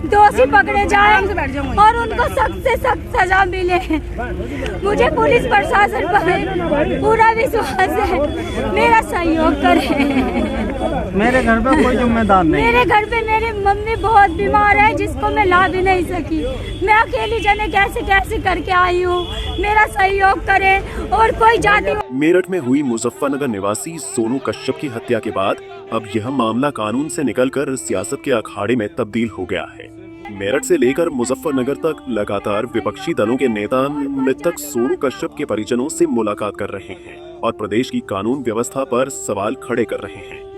दोषी पकड़े जाए और उनको सख्त से सख्त सजा मिले। मुझे पुलिस प्रशासन पर पूरा विश्वास है, मेरा सहयोग करे। मेरे घर पे कोई जिम्मेदार नहीं। मेरे घर पे मेरी मम्मी बहुत बीमार है, जिसको मैं ला भी नहीं सकी। मैं अकेली जने कैसे कैसे करके आई हूँ, मेरा सहयोग करे। और कोई जाति मेरठ में हुई मुजफ्फरनगर निवासी सोनू कश्यप की हत्या के बाद अब यह मामला कानून से निकलकर सियासत के अखाड़े में तब्दील हो गया है। मेरठ से लेकर मुजफ्फरनगर तक लगातार विपक्षी दलों के नेता मृतक सोनू कश्यप के परिजनों से मुलाकात कर रहे हैं और प्रदेश की कानून व्यवस्था पर सवाल खड़े कर रहे हैं।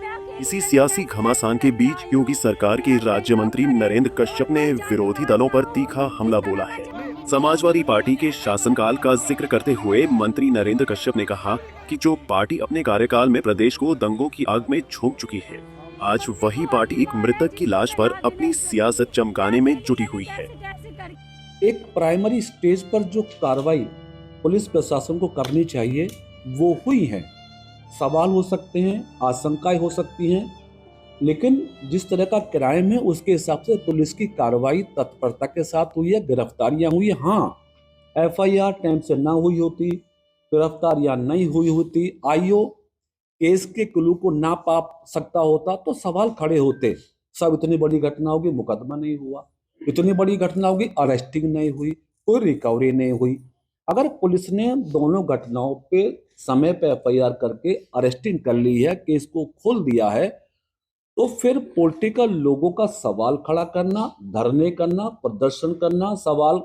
इसी सियासी घमासान के बीच योगी सरकार के राज्य मंत्री नरेंद्र कश्यप ने विरोधी दलों पर तीखा हमला बोला है। समाजवादी पार्टी के शासनकाल का जिक्र करते हुए मंत्री नरेंद्र कश्यप ने कहा कि जो पार्टी अपने कार्यकाल में प्रदेश को दंगों की आग में झोंक चुकी है, आज वही पार्टी एक मृतक की लाश पर अपनी सियासत चमकाने में जुटी हुई है। एक प्राइमरी स्टेज पर जो कार्रवाई पुलिस प्रशासन को करनी चाहिए वो हुई है। सवाल हो सकते हैं, आशंकाएं हो सकती हैं, लेकिन जिस तरह का क्राइम है उसके हिसाब से पुलिस की कार्रवाई तत्परता के साथ हुई है, गिरफ्तारियां हुई। हाँ, एफआईआर टाइम से ना हुई होती, गिरफ्तारियां नहीं हुई होती, आईओ केस के क्लू को ना पा सकता होता तो सवाल खड़े होते। सब इतनी बड़ी घटना होगी, मुकदमा नहीं हुआ, इतनी बड़ी घटना होगी, अरेस्टिंग नहीं हुई, कोई रिकवरी नहीं हुई। अगर पुलिस ने दोनों घटनाओं पे समय पे एफआईआर करके अरेस्टिंग कर ली है, केस को खोल दिया है, तो फिर पॉलिटिकल लोगों का सवाल खड़ा करना, धरने करना, प्रदर्शन करना, सवाल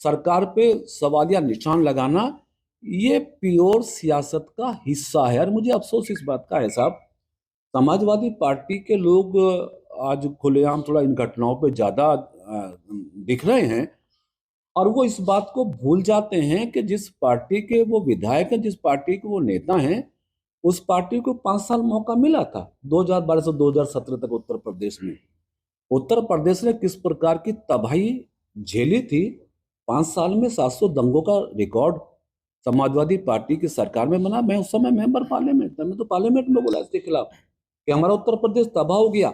सरकार पे सवालिया निशान लगाना, ये प्योर सियासत का हिस्सा है। और मुझे अफसोस इस बात का है साहब, समाजवादी पार्टी के लोग आज खुलेआम थोड़ा इन घटनाओं पे ज़्यादा दिख रहे हैं और वो इस बात को भूल जाते हैं कि जिस पार्टी के वो विधायक हैं, जिस पार्टी के वो नेता हैं, उस पार्टी को 5 साल मौका मिला था 2012 से 2017 तक उत्तर प्रदेश में। उत्तर प्रदेश ने किस प्रकार की तबाही झेली थी, 5 साल में 700 दंगों का रिकॉर्ड समाजवादी पार्टी की सरकार में बना। मैं उस समय मेंबर पार्लियामेंट था, मैं तो पार्लियामेंट में बोला इसके खिलाफ कि हमारा उत्तर प्रदेश तबाह हो गया।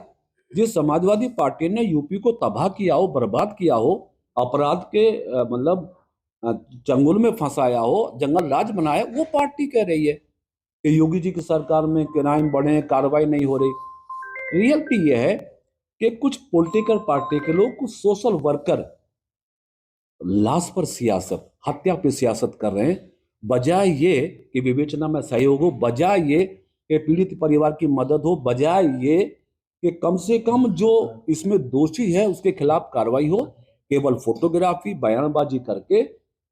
जिस समाजवादी पार्टी ने यूपी को तबाह किया हो, बर्बाद किया हो, अपराध के चंगुल में फंसाया हो, जंगल राज बनाया, वो पार्टी कह रही है कि योगी जी की सरकार में क्राइम बढ़े, कार्रवाई नहीं हो रही। रियलिटी ये है कि कुछ पॉलिटिकल पार्टी के लोग, कुछ सोशल वर्कर लाश पर सियासत, हत्या पर सियासत कर रहे हैं। बजाय ये कि विवेचना में सहयोग हो, बजाय ये कि पीड़ित परिवार की मदद हो, बजाय ये कि कम से कम जो इसमें दोषी है उसके खिलाफ कार्रवाई हो, केवल फोटोग्राफी, बयानबाजी करके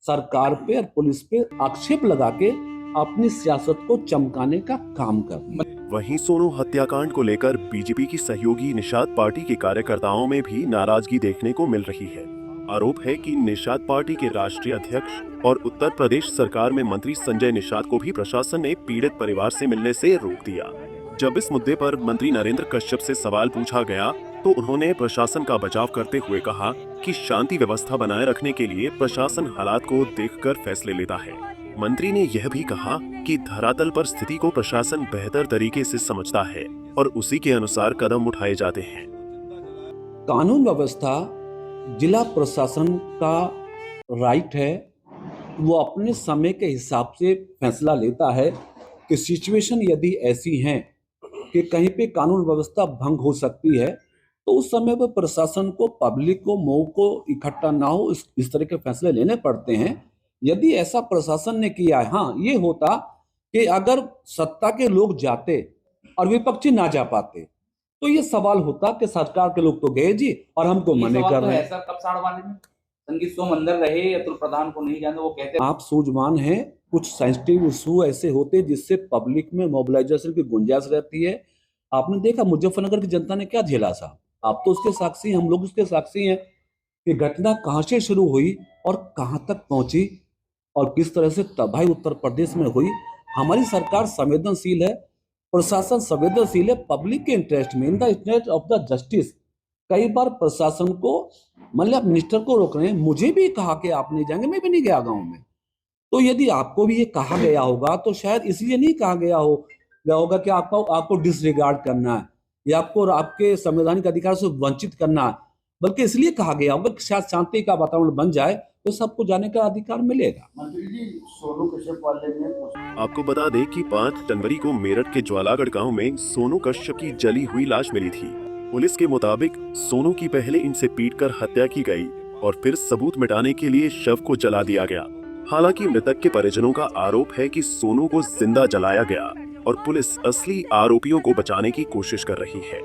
सरकार पे और पुलिस पे आक्षेप लगा के अपनी सियासत को चमकाने का काम कर। वहीं सोनू हत्याकांड को लेकर बीजेपी की सहयोगी निषाद पार्टी के कार्यकर्ताओं में भी नाराजगी देखने को मिल रही है। आरोप है कि निषाद पार्टी के राष्ट्रीय अध्यक्ष और उत्तर प्रदेश सरकार में मंत्री संजय निषाद को भी प्रशासन ने पीड़ित परिवार से मिलने से रोक दिया। जब इस मुद्दे पर मंत्री नरेंद्र कश्यप से सवाल पूछा गया तो उन्होंने प्रशासन का बचाव करते हुए कहा कि शांति व्यवस्था बनाए रखने के लिए प्रशासन हालात को देखकर फैसले लेता है। मंत्री ने यह भी कहा कि धरातल पर स्थिति को प्रशासन बेहतर तरीके से समझता है और उसी के अनुसार कदम उठाए जाते हैं। कानून व्यवस्था जिला प्रशासन का राइट है, वो अपने समय के हिसाब से फैसला लेता है कि सिचुएशन यदि ऐसी है कि कहीं पे कानून व्यवस्था भंग हो सकती है तो उस समय पर प्रशासन को, पब्लिक को, मऊ को इकट्ठा ना हो, इस तरह के फैसले लेने पड़ते हैं। यदि ऐसा प्रशासन ने किया है, हाँ, ये होता कि अगर सत्ता के लोग जाते और विपक्षी ना जा पाते तो ये सवाल होता कि सरकार के लोग तो गए जी और हमको मने कर रहे हैं। कब साड़वानी में संगीत सोम अंदर रहे, अतुल प्रधान को नहीं जाने, वो कहते आप सूझवान हैं, कुछ सेंसिटिव इशू ऐसे होते जिससे पब्लिक में मोबिलाइजेशन की गुंजाइश रहती है। आपने देखा मुजफ्फरनगर की जनता ने क्या झेला साहब, आप तो उसके साक्षी, हम लोग उसके साक्षी हैं कि घटना कहाँ से शुरू हुई और कहाँ तक पहुंची और किस तरह से तबाही उत्तर प्रदेश में हुई। हमारी सरकार संवेदनशील है, प्रशासन संवेदनशील है, पब्लिक के इंटरेस्ट में, in the interest of the justice. कई बार प्रशासन को, मतलब मिनिस्टर को रोक रहे हैं, मुझे भी कहा कि आप नहीं जाएंगे, मैं भी नहीं गया गाँव में। तो यदि आपको भी ये कहा गया होगा तो शायद इसलिए नहीं कहा गया होगा कि आपको डिसरिगार्ड करना है या आपको आपके संवैधानिक अधिकार से वंचित करना है। बल्कि इसलिए कहा गया होगा कि शायद शांति का वातावरण बन जाए तो सबको जाने का अधिकार मिलेगा। मंत्री जी, सोनू कश्यप वाले ने आपको बता दें कि 5 जनवरी को मेरठ के ज्वालागढ़ गांव में सोनू कश्यप की जली हुई लाश मिली थी। पुलिस के मुताबिक सोनू की पहले इनसे पीटकर हत्या की गई और फिर सबूत मिटाने के लिए शव को जला दिया गया। हालांकि मृतक के परिजनों का आरोप है कि सोनू को जिंदा जलाया गया और पुलिस असली आरोपियों को बचाने की कोशिश कर रही है।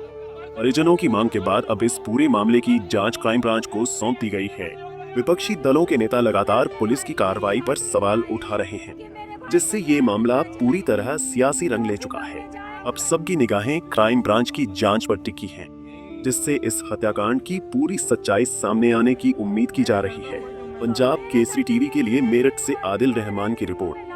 परिजनों की मांग के बाद अब इस पूरे मामले की जांच क्राइम ब्रांच को सौंप दी गई है। विपक्षी दलों के नेता लगातार पुलिस की कार्रवाई पर सवाल उठा रहे हैं, जिससे ये मामला पूरी तरह सियासी रंग ले चुका है। अब सबकी निगाहें क्राइम ब्रांच की जांच पर टिकी हैं, जिससे इस हत्याकांड की पूरी सच्चाई सामने आने की उम्मीद की जा रही है। पंजाब केसरी टीवी के लिए मेरठ से आदिल रहमान की रिपोर्ट।